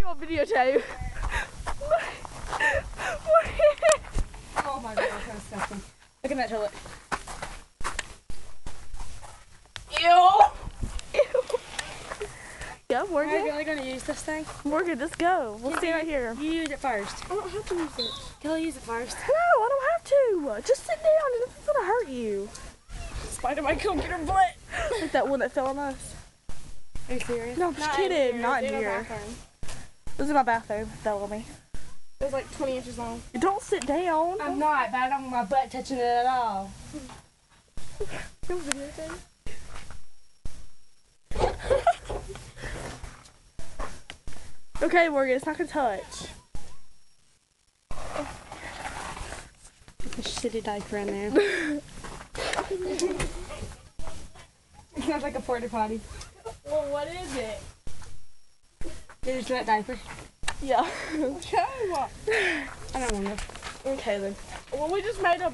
You on videotape. Oh my god, that's disgusting. Look at that toilet. Ew. Go, Are you Morgan. really gonna use this thing? Morgan, let's go. We'll stay right here. You use it first. I don't have to use it. Kelly, use it first. No, I don't have to. Just sit down. This is gonna hurt you. Spider might come get her butt. Like that one that fell on us. Are you serious? No, I'm just kidding. Not in here. This is my bathroom. Fell on me. It was like 20 inches long. You don't sit down. I'm not, but I don't want my butt touching it at all. No video thing. Okay, Morgan, it's not gonna touch. Put a shitty diaper in there. It sounds like a porta potty. Well, what is it? Is that diaper? Yeah. I don't want to. Okay then. Well, we just made a